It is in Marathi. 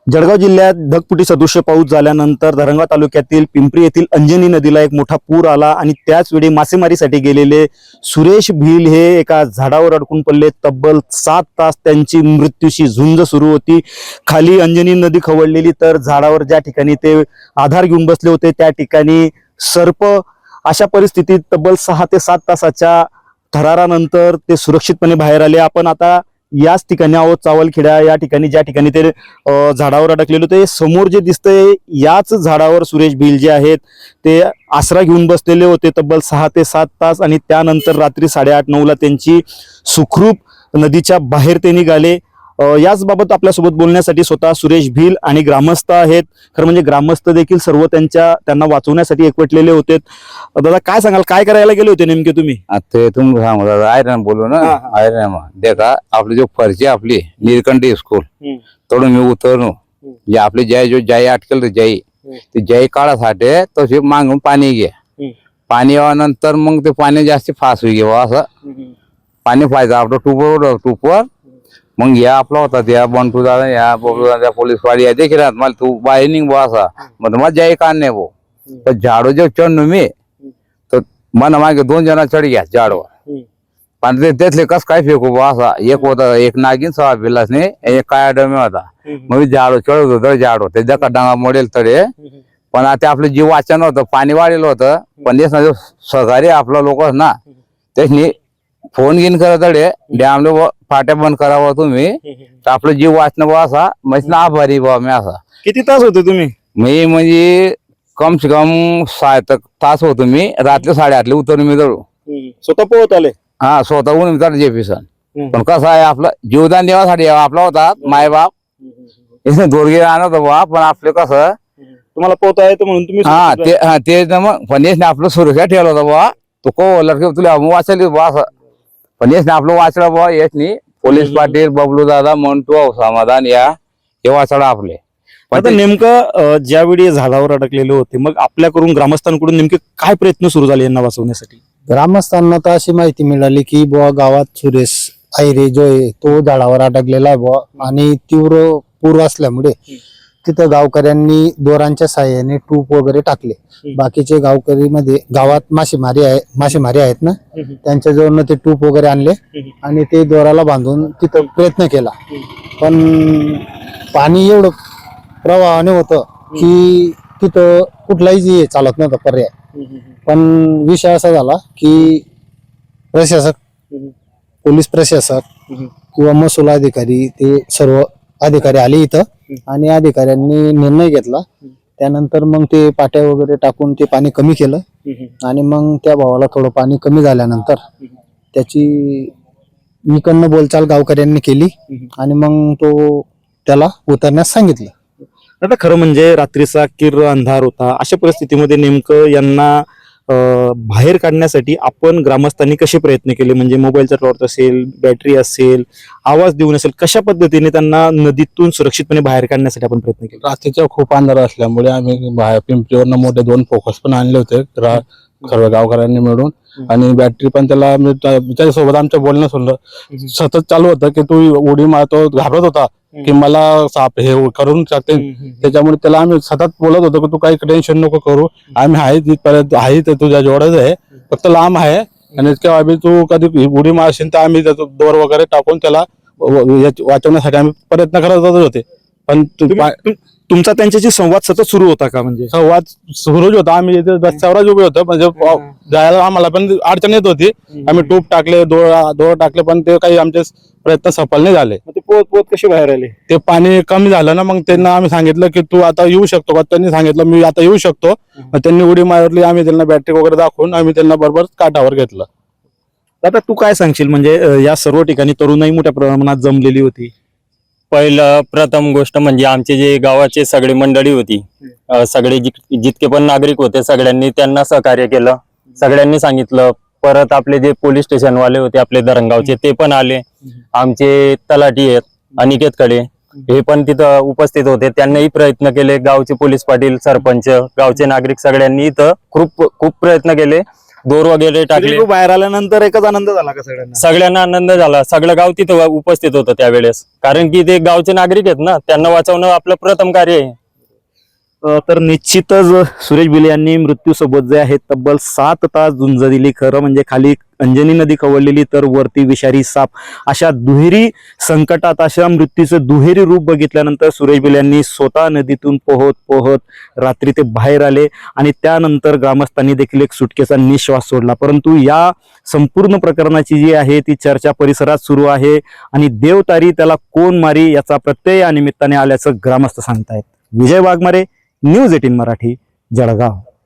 जळगाव जिल्ह्यात ढगफुटी सदृश्य पाऊस झाल्यानंतर धरणगाव तालुक्यातील पिंपरी येथील अंजनी नदीला एक मोठा पूर आला आणि त्याचवेळी मासेमारीसाठी गेलेले सुरेश भील हे एका झाडावर अडकून पडले। तब्बल 7 तास त्यांची मृत्यूशी झुंज सुरू होती। खाली अंजनी नदी खवळलेली, तर झाडावर ज्या ठिकाणी ते आधार घेऊन बसले होते त्या ठिकाणी सर्प। अशा परिस्थितीत तब्बल 6 ते 7 तासाच्या थरारानंतर ते सुरक्षितपणे बाहेर आले। आपण आता याच ठिकाणी आहोत, चावलखेडा या ठिकाणी, ज्या ठिकाणी ते झाडावर अडकलेले होते। समोर जे दिसतंय याच झाडावर सुरेश भील जे आहेत ते आसरा घेऊन बसलेले होते तब्बल 6 ते 7 तास आणि त्यानंतर रात्री 8:30-9 ला त्यांची सुखरूप नदीच्या बाहेर ते निघाले। याच बाबत आपल्यासोबत बोलण्यासाठी स्वतः सुरेश भील आणि ग्रामस्थ आहेत। खरं म्हणजे ग्रामस्थ देखील सर्व त्यांना वाचवण्यासाठी एकवटलेले होते। दादा काय सांगाल, काय करायला गेले होते नेमके तुम्ही? ते तुम सांगू दादा, आयरन बोलू ना। आयरन देखा आपली जो फर्जी आपली नीलकंठी स्कूल तोडून मी उतरलो। जे आपली जाई अटकेल जाई ते जाई काढासाठी तसे मागून पाणी घे। पाणी नंतर मग ते पाणी जास्त फास्ट होई घेवा असं पाणी पाहिजे आपलं टूपवर। मग या आपला होता त्या बंटू दादा या बबलू दादा पोलीस वाली या देखील मला तू बाहेर निघ बो असा मग मला जाई काढणे बो। तर झाडो जो चढलो मी तर मन मागे 2 जण चढ गया झाडवर। पण त्यातले कस काय फेकू बा असा एक होता, एक नागिन सवा बिलास ने एक काळा डमे होता। मग झाडो चढत होतं झाडो ते जका डांगा मोडेल तडे। पण आता आपलं जीव वाचन होतं, पाणी वाढेल होतं। पण येस ना सहकारी आपला लोक ना त्याने फोन घेऊन करत अडे डॅमला फाट्या बंद करावा तुम्ही तर आपलं जीव वाचणं बा असा म्हणजे आभारी बा मी असा। किती तास होते तुम्ही? मी म्हणजे कम से कम 6 तास होतो मी। रात्री 8:30 उतरून मी जळू स्वतः पोहत आले? हा स्वतःहून विचार जेफिसन। पण कसं आहे आपलं जीवदान देवासाठी आपला होता मायबाप इथे दोरगे आणत बा। पण आपलं कसं तुम्हाला पोहता येतं म्हणून तुम्ही ते मग पण येस आपलं सुरक्षा ठेवलं होतं बा। तो को तुला वाचली बा असं। पण येस आपलं वाचलं बा येस नाही पोलीस पाटील बबलू दादा मंटू समाधान या हे वाचलं आपले। आता नेमकं ज्यावेळी झाडावर अडकलेले होते मग आपल्याकडून ग्रामस्थांकडून नेमके काय प्रयत्न सुरू झाले यांना वाचवण्यासाठी? ग्रामस्थांना तर अशी माहिती मिळाली की बुवा गावात सुरेश आयरे जो आहे तो झाडावर अडकलेला आहे बुवा आणि तीव्र पूर असल्यामुळे तिथं गावकऱ्यांनी दोरांच्या साह्याने टूप वगैरे टाकले। बाकीचे गावकरी मध्ये गावात मासेमारी आहेत ना त्यांच्याजवळ ते टूप वगैरे आणले आणि ते दोराला बांधून तिथं प्रयत्न केला। पण पाणी एवढं प्रवाहाने होतं की तिथं कुठलाही चालत नव्हता पर्याय। पण विषय असा झाला की प्रशासक, पोलीस प्रशासक किंवा महसूल अधिकारी ते सर्व अधिकारी आले इथं आणि अधिकाऱ्यांनी निर्णय घेतला। त्यानंतर मग ते पाट्या वगैरे टाकून ते पाणी कमी केलं आणि मग त्या भावाला थोडं पाणी कमी झाल्यानंतर त्याची इकडनं बोलचाल गावकऱ्यांनी केली आणि मग तो त्याला उतरण्यास सांगितलं। आता खरं म्हणजे रात्रीचा किर्र अंधार होता, अशा परिस्थितीमध्ये नेमकं यांना बाहेर काढण्यासाठी आपण ग्रामस्थांनी कसे प्रयत्न केले? म्हणजे मोबाईलचा टॉर्च असेल, बॅटरी असेल, आवाज देऊन असेल, कशा पद्धतीने त्यांना नदीतून सुरक्षितपणे बाहेर काढण्यासाठी आपण प्रयत्न केले? रात्रीचा खूप अंधार असल्यामुळे आम्ही बाहेर पिंपरीवरनं मोठे 2 फोकस पण आणले होते सर्व गावकऱ्यांनी मिळून। आणि बॅटरी पण त्याच्यासोबत आमच्या बोलणं सुनलं सतत चालू होतं की तू उडी मारतो, घाबरत होता की मला साप हे करून टाकते। त्याच्यामुळे त्याला आम्ही सतत बोलत होतो की तू काही टेन्शन नको करू, आम्ही आहे तिथपर्यंत आहे, ते तुझ्या जोडच आहे, फक्त लांब आहे आणि इतक्या आम्ही तू कधी उडी मारशील तर आम्ही त्याचा दोर वगैरे टाकून त्याला वाचवण्यासाठी आम्ही प्रयत्न करत होते। पण तुमचा त्यांच्याशी संवाद सतत सुरू होता का? म्हणजे संवाद सुरूच होता। आम्ही इथे रस्त्यावरच उभे होतो, म्हणजे जायला आम्हाला पण अडचण येत होती। आम्ही टूप टाकले, दोर टाकले, पण ते काही आमचे प्रयत्न सफल नाही झाले। ते पोहत कसे बाहेर आले? ते पाणी कमी झालं ना, मग त्यांना आम्ही सांगितलं की तू आता येऊ शकतो का? त्यांनी सांगितलं मी आता येऊ शकतो। त्यांनी उडी मारली, आम्ही त्यांना बॅटरी वगैरे दाखवून आम्ही त्यांना बरोबर काठावर घेतलं। आता तू काय सांगशील, म्हणजे या सर्व ठिकाणी तरुणाई मोठ्या प्रमाणात जमलेली होती? प्रथम गोष्ट म्हणजे आमचे जे गावाचे सगळे मंडळी होती, सगळे जितके पण नागरिक होते सगळ्यांनी त्यांना सहकार्य केलं, सगळ्यांनी सांगितलं। परत आपले जे पोलीस स्टेशन वाले होते आपले धरणगावचे ते पण आले, आमचे तलाठी आहेत अनिकेत कडे हे पण तिथं उपस्थित होते, त्यांनीही प्रयत्न केले। गावचे पोलीस पाटील, सरपंच, गावचे नागरिक सगळ्यांनी इथं खूप प्रयत्न केले दोर वगैरे टाकले. सुरेश भाऊ बाहेर आल्यानंतर एकच आनंद झाला का सगळ्यांना? सगळ्यांना आनंद झाला. सगळं गाव तिथं उपस्थित होतं त्यावेळेस, कारण की ते गावचे नागरिक आहेत ना, त्यांना वाचवणं आपलं प्रथम कार्य आहे. तर निश्चितच सुरेश भिले यांनी मृत्यूसोबत जे आहे तब्बल 7 तास झुंज दिली. खरं म्हणजे खाली अंजनी नदी खवळलेली तर वरती विषारी साप, अशा दुहेरी संकटात अशा मृत्यूचं दुहेरी रूप बघितल्यानंतर सुरेश भिले यांनी स्वतः नदीतून पोहत रात्री ते बाहेर आले आणि त्यानंतर ग्रामस्थांनी देखील एक सुटकेचा निश्वास सोडला. परंतु या संपूर्ण प्रकरणाची जी आहे ती चर्चा परिसरात सुरू आहे आणि देवतारी त्याला कोण मारी याचा प्रत्यय या निमित्ताने आल्याचं ग्रामस्थ सांगतायत. विजय वाघमारे, न्यूज 18 मराठी, जळगाव.